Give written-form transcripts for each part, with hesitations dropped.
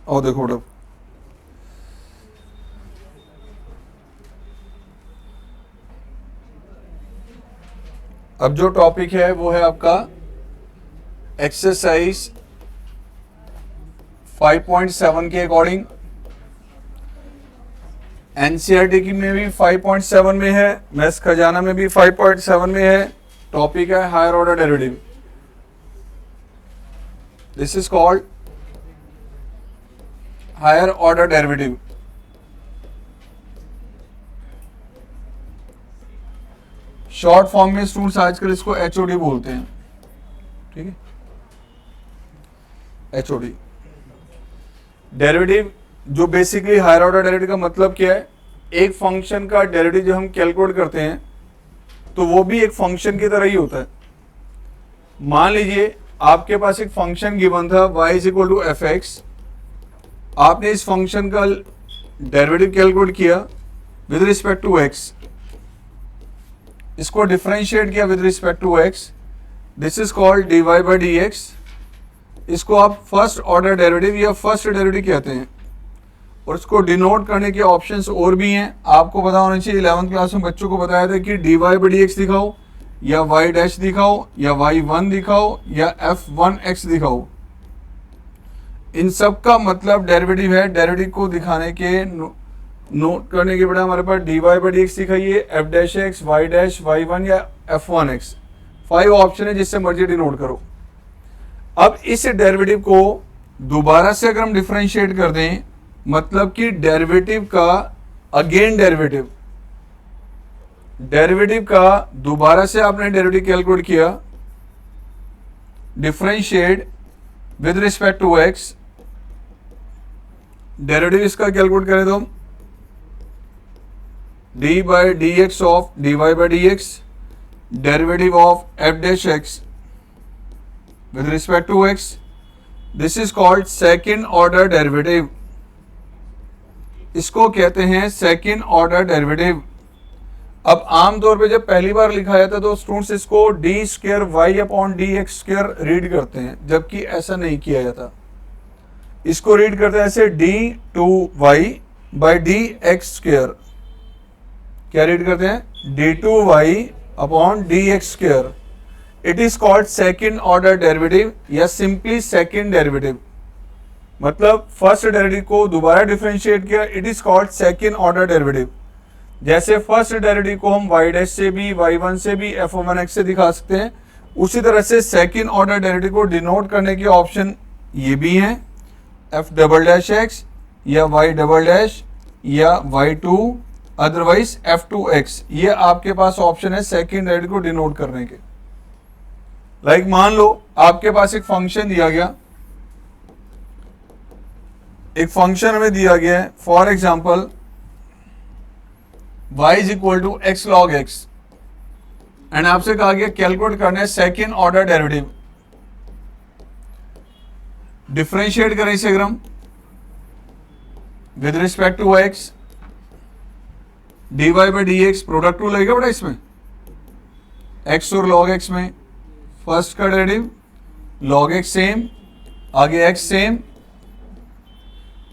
और देखो बेटा, अब जो टॉपिक है वो है आपका एक्सरसाइज 5.7 के अकॉर्डिंग। एनसीईआरटी की में भी 5.7 में है, मैथ्स खजाना में भी 5.7 में है। टॉपिक है higher order derivative. This is called higher order derivative. Short form में स्टूडेंट्स आजकल इसको एचओडी बोलते हैं, ठीक है। एचओडी डेरिवेटिव, जो बेसिकली हायर ऑर्डर डेरिवेटिव का मतलब क्या है, एक फंक्शन का डेरिवेटिव जो हम कैलकुलेट करते हैं तो वो भी एक फंक्शन की तरह ही होता है। मान लीजिए आपके पास एक फंक्शन गिवन था y is equal to f x, आपने इस फंक्शन का डेरिवेटिव कैलकुलेट किया विद रिस्पेक्ट टू x, इसको डिफरेंशिएट किया with respect to x, this is called dy by d x. इसको आप फर्स्ट ऑर्डर डेरिवेटिव या फर्स्ट डेरिवेटिव कहते हैं। और इसको डिनोट करने के ऑप्शंस और भी हैं, आपको पता होना चाहिए। 11th क्लास में बच्चों को बताया था कि dy बाई डी एक्स दिखाओ या y डैश दिखाओ या y1 दिखाओ या f1x दिखाओ। इन सब का मतलब डेरिवेटिव है। डेरिवेटिव को दिखाने के नोट करने के बेटा हमारे पास dy बाई डी एक्स दिखाइए, f dash x, y dash, y1 या f1x। 5 ऑप्शन है, जिससे मर्जी डिनोट करो। अब इस डेरिवेटिव को दोबारा से अगर हम डिफरेंशिएट कर दें, मतलब कि डेरिवेटिव का अगेन डेरिवेटिव का दोबारा से आपने डेरिवेटिव कैलकुलेट किया, differentiate with respect to x. Derivative इसका कैलकुलेट करें तो d by d x of dy by d x, derivative of f dash x with respect to x, this is called second order derivative। इसको कहते हैं second order derivative. अब आमतौर पे जब पहली बार लिखा जाता है तो स्टूडेंट्स इसको d square y upon d x square read करते हैं, जबकि ऐसा नहीं किया जाता। इसको रीड करते हैं ऐसे d two y by d x square. क्या रीड करते हैं? D two y upon d x square. It is called second order derivative या सिंपली सेकेंड डेरिवेटिव। मतलब फर्स्ट डेरिवेटिव को दोबारा डिफरेंशिएट किया, it is called second order derivative. जैसे first derivative को हम y डैश से भी, y1 से भी, f1x से दिखा सकते हैं, उसी तरह से सेकेंड ऑर्डर डेरिवेटिव को डिनोट करने के ऑप्शन ये भी हैं, f डबल डैश एक्स या y डबल डैश या y2, अदरवाइज f2x। ये आपके पास ऑप्शन है सेकेंड डेरिवेटिव को डिनोट करने के। लाइक मान लो आपके पास एक फंक्शन दिया गया, एक फंक्शन हमें दिया गया है, for example y is equal to x log x, and आपसे कहा गया कैलकुलेट करना है सेकेंड ऑर्डर डेरिवेटिव। डिफरेंशिएट करें इसे अगर हम with respect to x, dy by d x, product टू लगेगा बेटा इसमें, x और log x में फर्स्ट का डेरिवेटिव, log x सेम, आगे x सेम,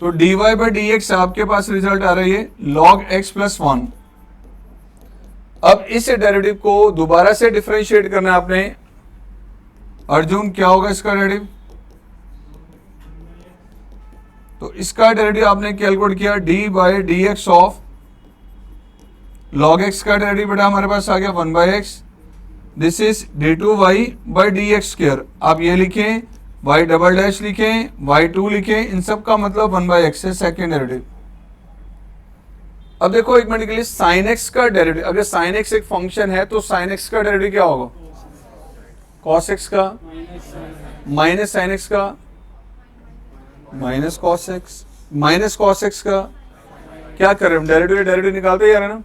तो dy बाई डी एक्स आपके पास रिजल्ट आ रही है log x प्लस 1। अब इस डेरिवेटिव को दोबारा से डिफरेंशिएट करना है आपने। अर्जुन क्या होगा इसका डेरिवेटिव? तो इसका डेरिवेटिव आपने कैलकुलेट किया d by d x of log x का डेरिवेटिव बेटा हमारे पास आ गया 1 by x, this is d two y by d x square. आप ये लिखें, y डबल डैश लिखें, y2 लिखें, इन सब का मतलब 1 बाई एक्स है सेकेंड डेरिवेटिव। अब देखो एक मिनट के लिए, साइन एक्स का डेरिवेटिव, अगर साइन एक्स एक फंक्शन है तो साइन एक्स का डेरिवेटिव क्या होगा? कॉस एक्स का माइनस साइन एक्स का minus cos x, minus cos x का क्या कर रहे हैं हम? डेरिवेटिव निकालते जा रहे हैं ना,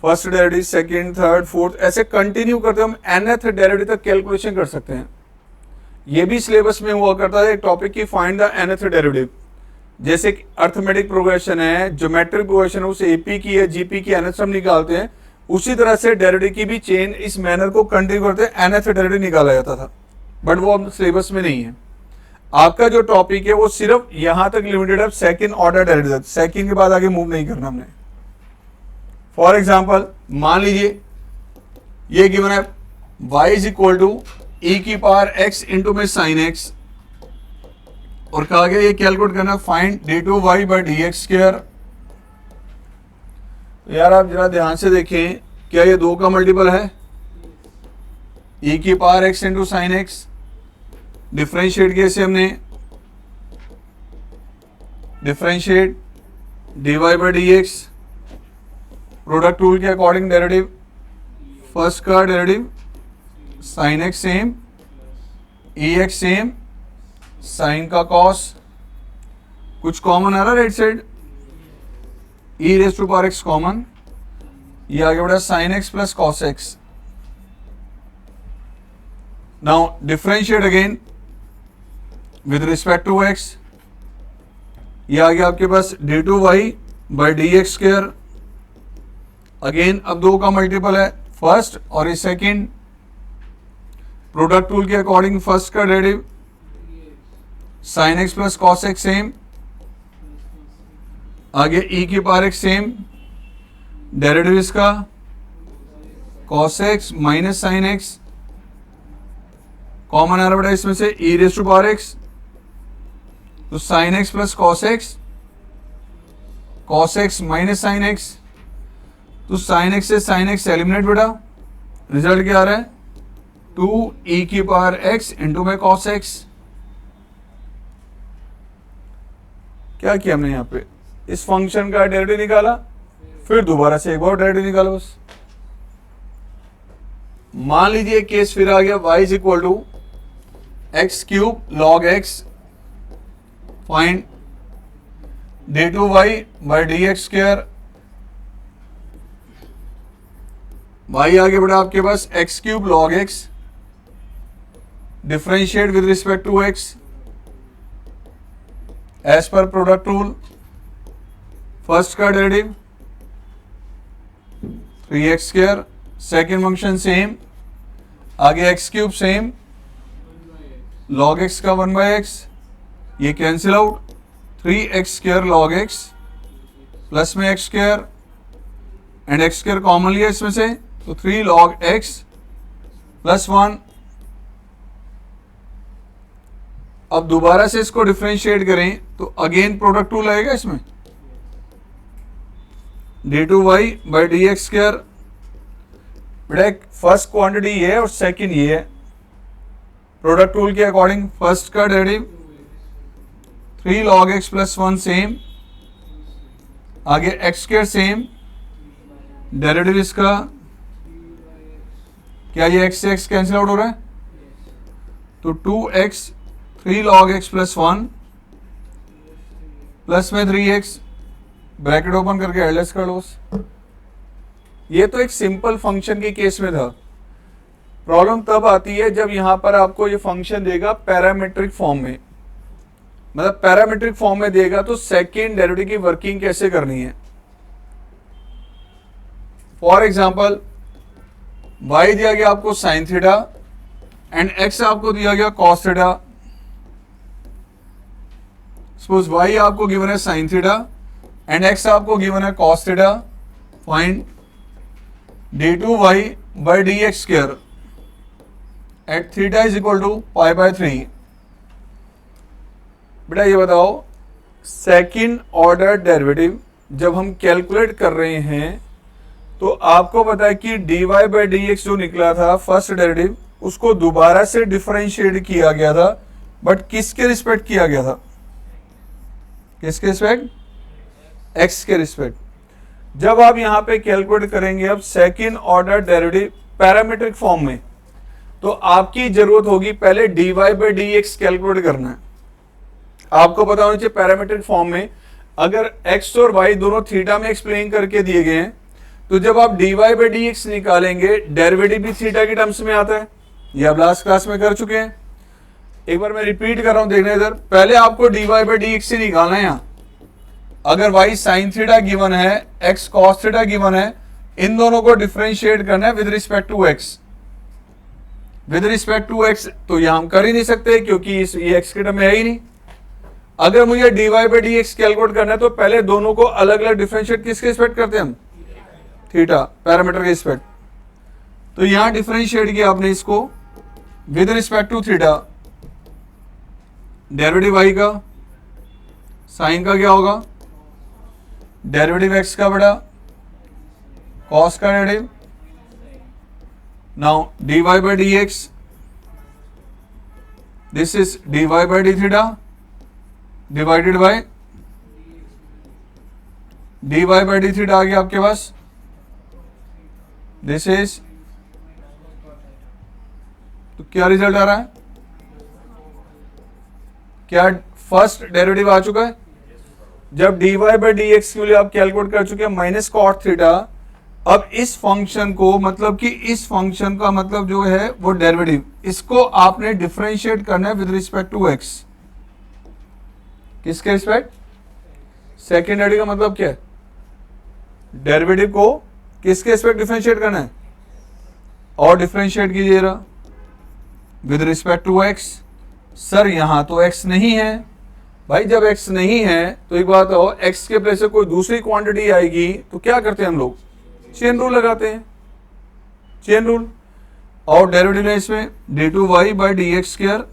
first derivative, second, third, fourth, ऐसे कंटिन्यू करते हम nth डेरिवेटिव तक कैलकुलेशन कर सकते हैं। ये भी सिलेबस में हुआ करता है एक टॉपिक की फाइंड द nth डेरिवेटिव। जैसे अर्थमेटिक प्रोग्रेशन है, ज्योमेट्रिक प्रोग्रेशन है, उस एपी की या जीपी की nth हम निकालते हैं, उसी तरह से डेरिवेटिव की भी चेन इस मैनर को कंटिन्यू करते हैं, nth डेरिवेटिव निकाला जाता था, बट वो अब सिलेबस में नहीं है। आपका जो टॉपिक है वो सिर्फ यहां तक लिमिटेड है, सेकंड ऑर्डर डेरिवेटिव, सेकंड के बाद आगे मूव नहीं करना हमने। फॉर एग्जांपल मान लीजिए ये गिवन है y इज इक्वल टू ई की पावर x इंटू में साइन x, और कहा गया ये कैलकुलेट करना find d2y by d x square. यार आप जरा ध्यान से देखें, क्या ये 2 का मल्टीपल है? e की power x into sine x, differentiate किया इसे हमने, differentiate dy by d x, product rule के अकॉर्डिंग डेरिवेटिव, फर्स्ट का derivative sine x same, e x same, sine का कॉस, कुछ कॉमन आ रहा right side, e raise to power x common, ये आगे बढ़ा sine x plus cos x. Now differentiate again with respect to x, ये आ गया आपके पास d2y by d x square. Again अब 2 का मल्टीपल है, फर्स्ट और ये सेकंड, प्रोडक्ट रूल के अकॉर्डिंग फर्स्ट का derivative sine x plus cos x same, आगे ई की पावर एक्स सेम, डेरिवेटिव इसका cos x minus sine x, common आ रहा बेटा इसमें से e raise to power x, तो sine x plus cos x minus sine x, तो साइन एक्स से साइन एक्स एलिमिनेट बेटा, रिजल्ट क्या आ रहा है 2 ई की पावर एक्स इंटू में कॉस एक्स। क्या किया हमने यहां पे, इस फंक्शन का डेरिवेटिव निकाला, फिर दोबारा से एक बार डेरिवेटिव निकाला बस। मान लीजिए केस फिर आ गया y is equal to x cube log x, find d2y by d x square. y आगे बढ़ा आपके पास x cube log x, differentiate with respect to x as per product rule, first का derivative 3x square, second function same, आगे x cube same, log x का 1/x, ये cancel out, 3x square log x plus में x square and x square common लिया इसमें से, तो 3 log x plus 1। अब दोबारा से इसको डिफरेंशिएट करें तो अगेन प्रोडक्ट रूल आएगा इसमें, d2y by d x square. बेटा फर्स्ट क्वांटिटी ये है और सेकंड ये है, प्रोडक्ट रूल के अकॉर्डिंग फर्स्ट का derivative 3 log x plus 1 same, आगे एक्स स्क्वायर सेम, डेरिवेटिव इसका क्या, ये x से x कैंसिल आउट हो रहा है, तो 2x 3 log x plus 1 plus में 3x, ब्रैकेट ओपन करके एडलेस कर लो। ये तो एक सिंपल फंक्शन के केस में था। प्रॉब्लम तब आती है जब यहां पर आपको ये फंक्शन देगा पैरामीट्रिक फॉर्म में, मतलब पैरामीट्रिक फॉर्म में देगा तो सेकेंड डेरिवेटिव की वर्किंग कैसे करनी है। फॉर एग्जांपल y दिया गया आपको साइन थीटा एंड x आपको दिया गया कॉस थीटा। सपोज y आपको गिवन है साइन थीटा एंड x आपको गिवन है cos theta. Find d2y by d x square at theta is equal to π/3। बेटा ये बताओ, सेकंड ऑर्डर डेरिवेटिव जब हम कैलकुलेट कर रहे हैं तो आपको पता है कि dy बाई डी एक्स जो निकला था फर्स्ट डेरिवेटिव, उसको दोबारा से डिफरेंशिएट किया गया था, बट किसके रिस्पेक्ट किया गया था, किसके रिस्पेक्ट, x के रिस्पेक्ट। जब आप यहां पे कैलकुलेट करेंगे अब second order derivative parametric form में, तो आपकी जरूरत होगी पहले dy by d x calculate करना है। आपको पता होना चाहिए पैरामीट्रिक फॉर्म में अगर x और y दोनों थीटा में एक्सप्लेन करके दिए गए हैं, तो जब आप dy बाई डी एक्स निकालेंगे डेरिवेटिव भी थीटा के टर्म्स में आता है। ये आप लास्ट क्लास में कर चुके हैं। एक बार मैं रिपीट कर रहा हूं, देखना इधर, पहले आपको dy बाई डी एक्स से निकालना है। यहां अगर y साइन थीटा गिवन है, x कॉस थीटा गिवन है, इन दोनों को डिफरेंशिएट करना है with respect to x। With respect to x, तो यहां हम कर ही नहीं सकते क्योंकि ये एक्स के टर्म में है ही नहीं। अगर मुझे dy by d x calculate करना है तो पहले दोनों को अलग अलग डिफरेंशिएट किसके रिस्पेक्ट करते हैं हम, थीटा पैरामीटर के रिस्पेक्ट। तो यहां डिफरेंशिएट किया आपने इसको with respect to theta, derivative y का, साइन का क्या होगा, डेरिवेटिव x का बड़ा, कॉस का derivative. Now dy by d x, this is dy by d theta divided by dy by d theta आ गया आपके पास, दिस इज, तो क्या रिजल्ट आ रहा है, क्या फर्स्ट डेरिवेटिव आ चुका है। जब dy बाई डी एक्स के लिए आप कैलकुलेट कर चुके हैं माइनस कॉट थीटा, अब इस फंक्शन को, मतलब कि इस फंक्शन का मतलब जो है वो डेरिवेटिव, इसको आपने डिफरेंशिएट करना है विद रिस्पेक्ट टू एक्स। किसके रिस्पेक्ट, सेकेंड डेरिवेटिव का मतलब क्या है, डेरिवेटिव को किसके रिस्पेक्ट डिफरेंशिएट करना है, और डिफरेंशिएट कीजिए जरा with respect to x. Sir यहां तो x नहीं है भाई, जब x नहीं है तो एक बात हो, x के प्लेस से कोई दूसरी क्वांटिटी आएगी तो क्या करते हैं हम लोग, चेन रूल लगाते हैं, चेन रूल। और डेरिवेटिव है इसमें d2y by d x square,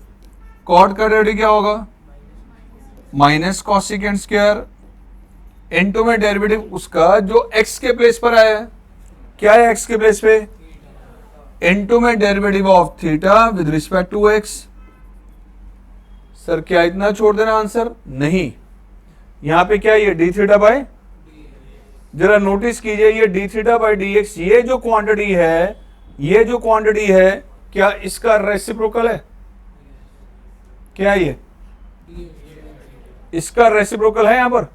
cot का डेरिवेटिव क्या होगा, माइनस कॉसिकेंट स्क्वायर, इनटू में डेरिवेटिव उसका जो x के प्लेस पर आया है, क्या है x के प्लेस पे, इनटू में derivative of theta with respect to x। Sir क्या इतना छोड़ देना आंसर, नहीं, यहां पे क्या है, ये डी थीटा बाई, जरा नोटिस कीजिए ये D theta by d x, ये जो क्वांटिटी है, ये जो क्वांटिटी है, क्या इसका रेसिप्रोकल है, क्या है ये, इसका रेसिप्रोकल है यहां पर,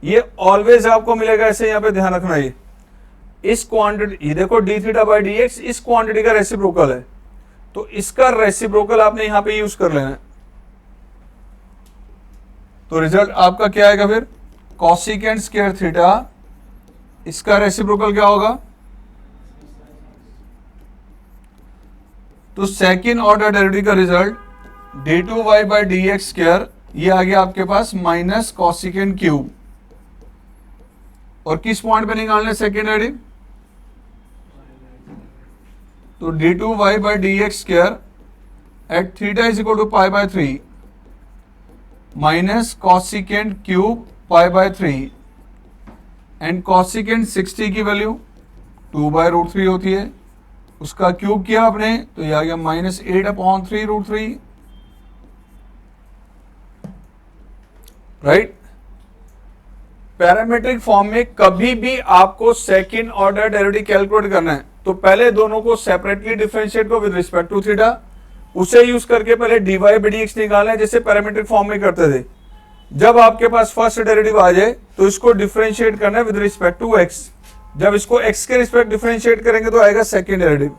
ये ऑलवेज आपको मिलेगा ऐसे, यहां पे ध्यान रखना, ये इस क्वांटिटी, ये देखो D theta by d x इस क्वांटिटी का रेसिप्रोकल है, तो इसका रेसिप्रोकल आपने यहां पे यूज कर लेना है। तो रिजल्ट आपका क्या आएगा फिर, कॉसिकेंट स्क्वायर थीटा, इसका रेसिप्रोकल क्या होगा, तो सेकेंड ऑर्डर डेरिवेटिव का result d2y by d x square, ये आ गया आपके पास माइनस कॉसिकेंट क्यूब, और किस पॉइंट पे निकालना है सेकेंड डेरिवेटिव, तो d2y by d x square at theta is equal to pi by 3 minus cosecant cube pi by 3, and cosecant 60 की वैल्यू 2/√3 होती है, उसका क्यूब किया आपने तो ये आ गया -8/3√3, राइट। पैरामीट्रिक फॉर्म में कभी भी आपको सेकेंड ऑर्डर डेरिवेटिव कैलकुलेट करना है तो पहले दोनों को सेपरेटली डिफरेंशिएट को विद रिस्पेक्ट टू थीटा, उसे यूज करके पहले dy बाई डी एक्स निकालना है जैसे पैरामीट्रिक फॉर्म में करते थे। जब आपके पास फर्स्ट डेरिवेटिव आ जाए तो इसको डिफरेंशिएट करना है विद रिस्पेक्ट टू x, जब इसको x के रिस्पेक्ट डिफरेंशिएट करेंगे तो आएगा सेकेंड डेरिवेटिव।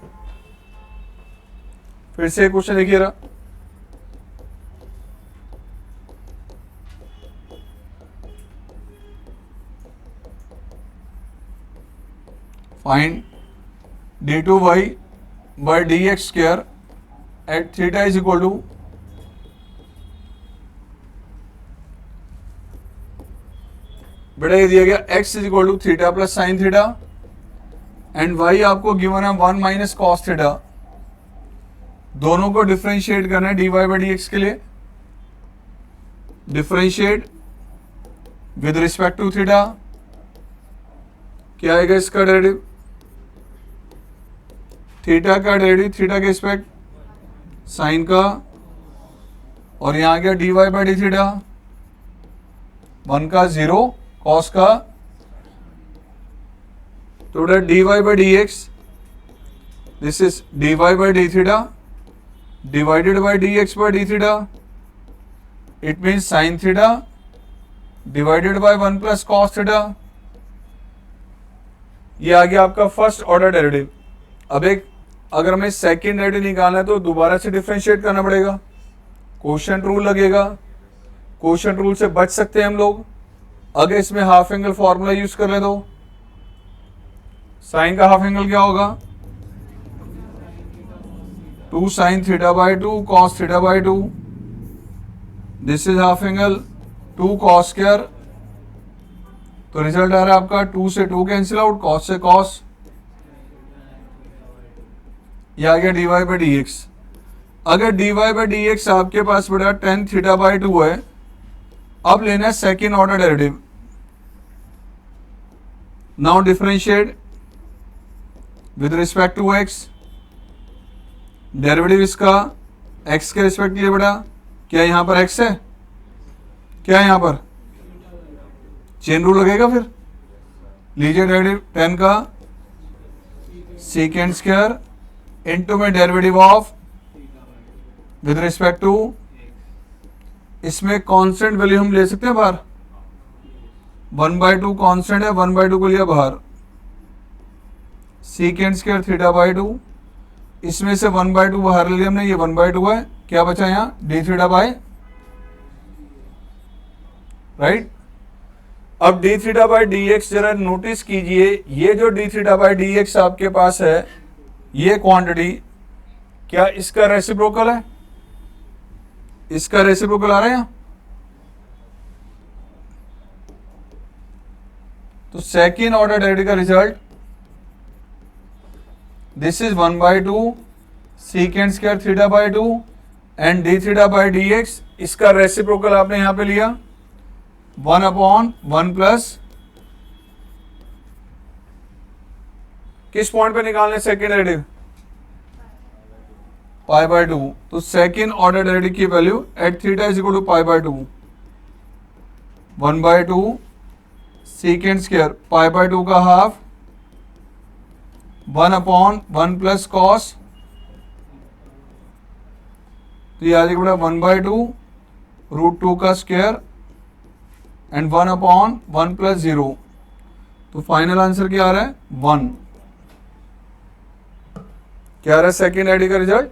फिर से क्वेश्चन देखिएगा, find d2y by d x square at theta is equal to बेटा ये दिया गया x is equal to theta plus sine theta, and y आपको गिवन है 1 माइनस कॉस थीटा। दोनों को डिफरेंशिएट करना है dy बाई डी एक्स के लिए, differentiate with respect to theta, क्या आएगा इसका डेरिवेटिव, थीटा का डेरिवेटिव थीटा के रिस्पेक्ट साइन का, और यहां आ गया dy बाई डी थीटा, 1 का 0 कॉस का, तो बेटा dy by d x, this is dy by d theta divided by d x by d theta, it means sine theta divided by 1 plus cos theta. ये आ गया आपका first order derivative. अब एक अगर हमें सेकेंड डेरिवेटिव निकालना है तो दोबारा से डिफरेंशिएट करना पड़ेगा, कोशेंट रूल लगेगा, कोशेंट रूल से बच सकते हैं हम लोग अगर इसमें हाफ एंगल फॉर्मूला यूज कर ले तो। साइन का हाफ एंगल क्या होगा, 2 sin theta by 2 cos theta by 2, this is half angle 2 cos square, तो रिजल्ट आ रहा है आपका 2 से 2 कैंसिल आउट, cos से cos, ये आ गया dy बाई डी एक्स। अगर dy बाई डी एक्स आपके पास बड़ा tan थीटा बाई 2 है, अब लेना है second order derivative. Now differentiate with respect to x, derivative इसका x के रिस्पेक्ट लिए बड़ा, क्या यहां पर x है, क्या यहां पर चेन रूल लगेगा, फिर लीजिए डेरिवेटिव tan का सेकेंड स्क्वायर इनटू में derivative of with respect to, इसमें कांस्टेंट वैल्यू हम ले सकते हैं बाहर, 1/2 कांस्टेंट है, 1/2 को लिया बाहर, सेकेंड स्क्वायर थीटा बाई 2, इसमें से 1/2 बाहर ले लिया हमने, ये 1/2 है, क्या बचा यहाँ डी थीटा बाई, राइट। अब D theta by d x जरा नोटिस कीजिए, ये जो D theta by d x आपके पास है, ये क्वांटिटी क्या इसका रेसिप्रोकल है, इसका रेसिप्रोकल आ रहा है यहाँ, तो सेकेंड ऑर्डर डेरिवेटिव का result this is 1/2 second square theta by 2 and D theta by d x, इसका रेसिप्रोकल आपने यहां पे लिया 1/1 प्लस, किस पॉइंट पे निकालने सेकेंड डेरिवेटिव, पाई बाई 2, तो सेकेंड ऑर्डर डेरिवेटिव की value at theta is equal to pi by 2, 1/2 second square pi by 2 का हाफ 1/1 प्लस कॉस, तो ये आ जाएगा 1/2 √2 का स्क्वायर एंड 1/1 प्लस 0, तो फाइनल आंसर क्या आ रहा है 1, क्या आ रहा है सेकेंड आईडी का रिजल्ट,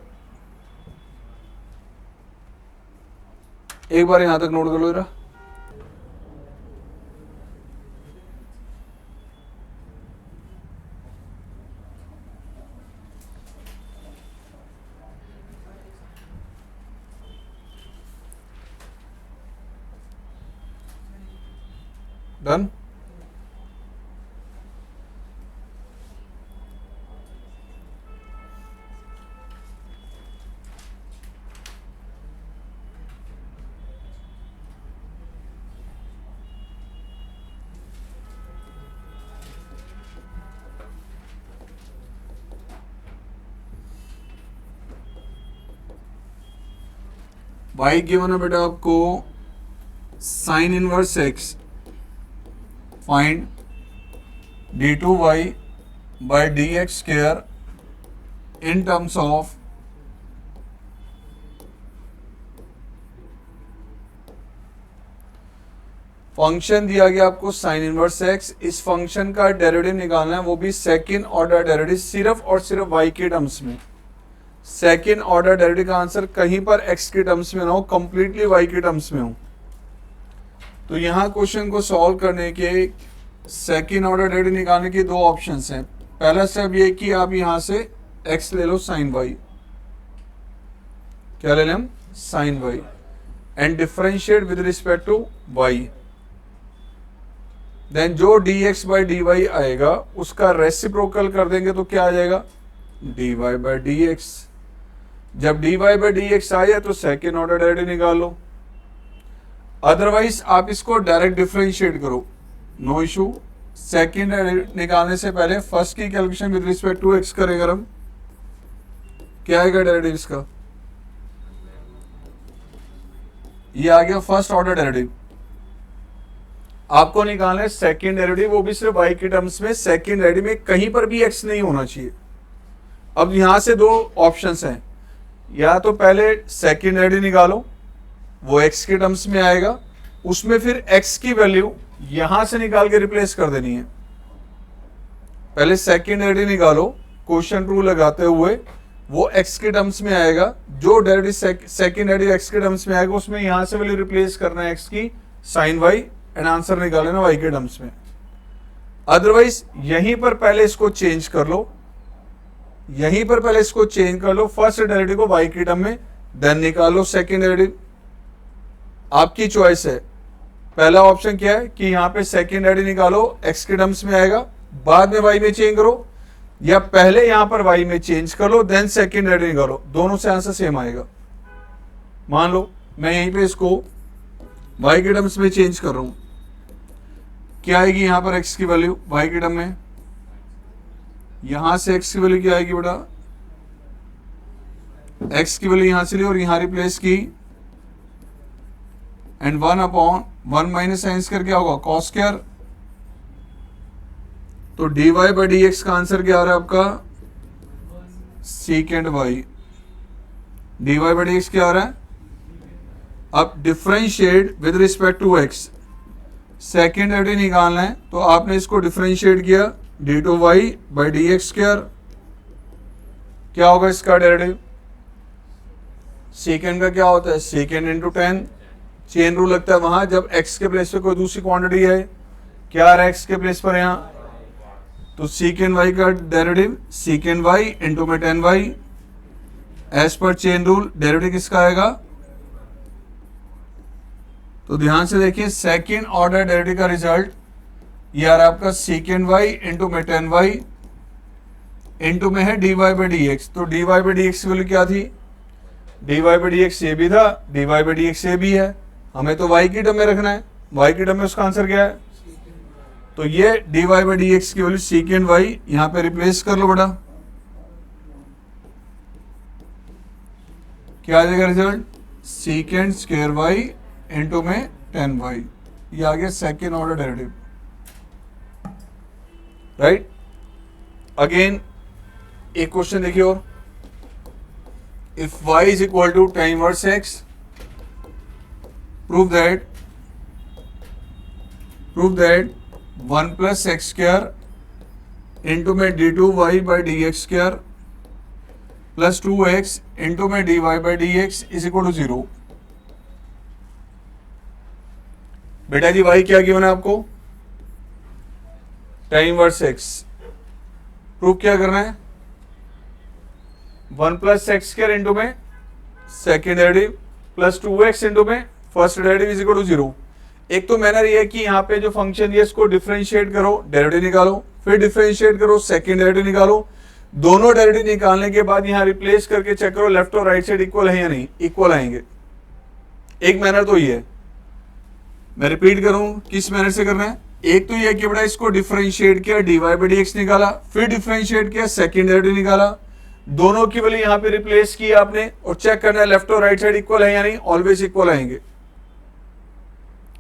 एक बार यहां तक नोट कर लो जरा। डन। y गिवन है बेटा आपको sine inverse x, find d2y by d x square in terms of function दिया गया आपको साइन इनवर्स x, इस फंक्शन का डेरिवेटिव निकालना है, वो भी सेकेंड ऑर्डर डेरिवेटिव सिर्फ और सिर्फ y के टर्म्स में। सेकेंड ऑर्डर डेरिवेटिव का आंसर कहीं पर x के टर्म्स में ना हो, कंप्लीटली y के टर्म्स में हो। तो यहाँ क्वेश्चन को सॉल्व करने के सेकेंड ऑर्डर डेरिवेटिव निकालने के दो ऑप्शंस हैं। पहला स्टेप ये कि आप यहाँ से x ले लो साइन y, क्या ले लें हम sine y, and differentiate with respect to y, then जो dx बाई dy आएगा उसका रेसिप्रोकल कर देंगे तो क्या आ जाएगा dy बाई dx। जब dy बाई dx आ जाए तो सेकेंड ऑर्डर डेरिवेटिव निकाल लो, अदरवाइज आप इसको डायरेक्ट डिफरेंशिएट करो, नो इशू। सेकेंड निकालने से पहले फर्स्ट की calculation with respect to x करेंगे हम, क्या आएगा डेरिवेटिव इसका, ये आ गया फर्स्ट ऑर्डर डेरिवेटिव। आपको निकालना है सेकेंड डेरिवेटिव, वो भी सिर्फ y के टर्म्स में। सेकेंड डेरिवेटिव में कहीं पर भी x नहीं होना चाहिए। अब यहां से दो ऑप्शंस हैं, या तो पहले सेकेंड डेरिवेटिव निकालो, वो x के टर्म्स में आएगा, उसमें फिर x की वैल्यू यहां से निकाल के रिप्लेस कर देनी है। पहले सेकेंड डेरिवेटिव निकालो क्वोशिएंट रूल लगाते हुए, वो x के टर्म्स में आएगा, जो डेरिवेटिव सेकेंड डेरिवेटिव x के टर्म्स में आएगा उसमें यहां से वैल्यू रिप्लेस करना है x की साइन y, एंड आंसर निकाल लेना y के टर्म्स में। अदरवाइज यहीं पर पहले इसको चेंज कर लो, यहीं पर पहले इसको चेंज कर लो, फर्स्ट डेरिवेटिव को y की टर्म में, देन निकालो सेकेंड डेरिवेटिव। आपकी चॉइस है। पहला ऑप्शन क्या है कि यहां पे सेकेंड डेरिवेटिव निकालो, x के टर्म्स में आएगा, बाद में y में चेंज करो, या पहले यहां पर y में चेंज कर लो देन सेकेंड डेरिवेटिव निकालो, दोनों से आंसर सेम आएगा। मान लो मैं यहीं पे इसको y के टर्म्स में चेंज कर रहा हूं, क्या आएगी यहां पर x की वैल्यू y के टर्म में, यहां से x की वैल्यू क्या आएगी बेटा, x की वैल्यू यहां से ली और यहां रिप्लेस की, एंड 1/1 माइनस साइन स्क्वायर क्या होगा, कॉस स्क्वायर। तो dy बाई डी एक्स का आंसर क्या आ रहा है आपका, second y। dy by d x क्या आ रहा है, अब differentiate with respect to x, second derivative निकालना है तो आपने इसको डिफरेंशिएट किया, d2y by d x square, क्या होगा इसका डेरिवेटिव, सेकेंड का क्या होता है, सेकेंड इंटू 10, चेन रूल लगता है वहां जब x के प्लेस पे कोई दूसरी क्वांटिटी है, क्या आ रहा है x के प्लेस पर यहाँ, तो सेकेंड y का डेरिवेटिव सेकेंड y इंटू में 10y, as per chain rule derivative किसका आएगा, तो ध्यान से देखिए सेकेंड ऑर्डर डेरिवेटिव का रिजल्ट ये आ रहा है आपका सेकेंड y इंटू में 10y इंटू में है dy बाई डी एक्स। तो dy बाई डी एक्स की वैल्यू क्या थी, dy बाई डी एक्स ये भी था, dy बाई डी एक्स ये भी है, हमें तो y की टर्म में रखना है, y की टर्म में उसका आंसर क्या है, तो ये dy बाई डी एक्स की वैल्यू सेकेंड y यहां पे रिप्लेस कर लो बेटा, क्या आ जाएगा result, second square y into में 10y, ये आ गया second order derivative, right. Again एक क्वेश्चन देखिए और, if y is equal to tan inverse x, prove that 1 plus x square into में d2y by d x square plus 2x into में dy by d x is equal to 0। बेटा जी y क्या given है आपको, tan inverse x, prove क्या करना है, 1 plus x square into में second derivative plus 2x into में first derivative is equal to 0। एक तो मैनर ये है कि यहाँ पे जो फंक्शन है इसको डिफरेंशिएट करो, डेरिवेटिव निकालो, फिर डिफरेंशिएट करो, सेकेंड डेरिवेटिव निकालो, दोनों डेरिवेटिव निकालने के बाद यहाँ रिप्लेस करके चेक करो लेफ्ट और राइट साइड इक्वल है या नहीं, इक्वल आएंगे। एक मैनर तो ये है, मैं रिपीट करूं किस मैनर से करना है, एक तो ये कि बेटा इसको डिफरेंशिएट किया, dy बाई डी एक्स निकाला, फिर डिफरेंशिएट किया, सेकेंड डेरिवेटिव निकाला, दोनों की वैल्यू यहाँ पे रिप्लेस की आपने और चेक करना है लेफ्ट और राइट साइड इक्वल है या नहीं, ऑलवेज इक्वल आएंगे।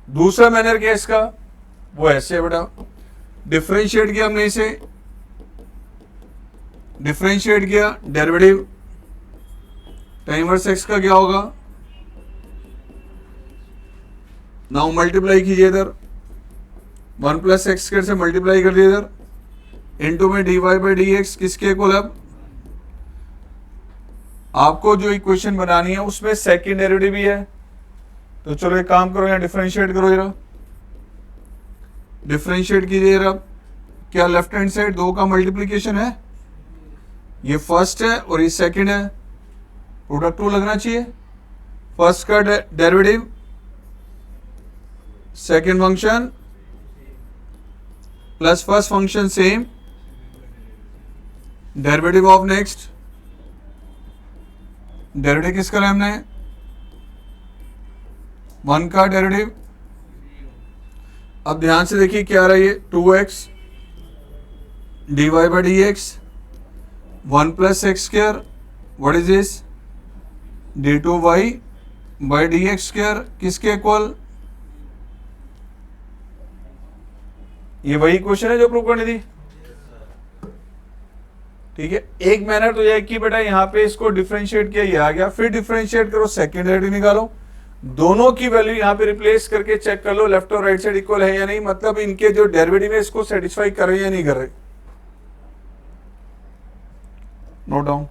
दूसरा मैनर क्या है इसका, वो ऐसे है बेटा, डिफरेंशिएट किया हमने इसे, डिफरेंशिएट किया, डेरिवेटिव tan इनवर्स x का क्या होगा, नाउ मल्टीप्लाई कीजिए इधर, 1 प्लस एक्स स्क्वायर से मल्टीप्लाई कर दिया इधर, इनटू में dy बाई डी एक्स किसके इक्वल है, आपको जो इक्वेशन बनानी है उसमें सेकेंड डेरिवेटिव भी है, तो चलो एक काम करो यहाँ डिफरेंशिएट करो जरा, डिफरेंशिएट कीजिए जरा, क्या लेफ्ट हैंड साइड दो का मल्टीप्लीकेशन है, ये फर्स्ट है और ये सेकंड है, प्रोडक्ट टू लगना चाहिए, फर्स्ट का derivative second function plus first function same, derivative of next, derivative किसका लिया हमने, 1 का डेरिवेटिव। अब ध्यान से देखिए क्या आ रहा है, ये 2x dy by d x, 1 plus x square, what is this, d2y by d x square किसके इक्वल, ये वही क्वेश्चन है जो प्रूव करनी थी, ठीक है। एक मैनर तो यह है कि बेटा यहाँ पे इसको डिफरेंशिएट किया, ये आ गया, फिर डिफरेंशिएट करो, सेकेंड डेरिवेटिव निकालो, दोनों की वैल्यू यहाँ पे रिप्लेस करके चेक कर लो लेफ्ट और राइट साइड इक्वल है या नहीं, मतलब इनके जो डेरिवेटिव है इसको सेटिस्फाई कर रहे हैं या नहीं कर रहे, नोट डाउन।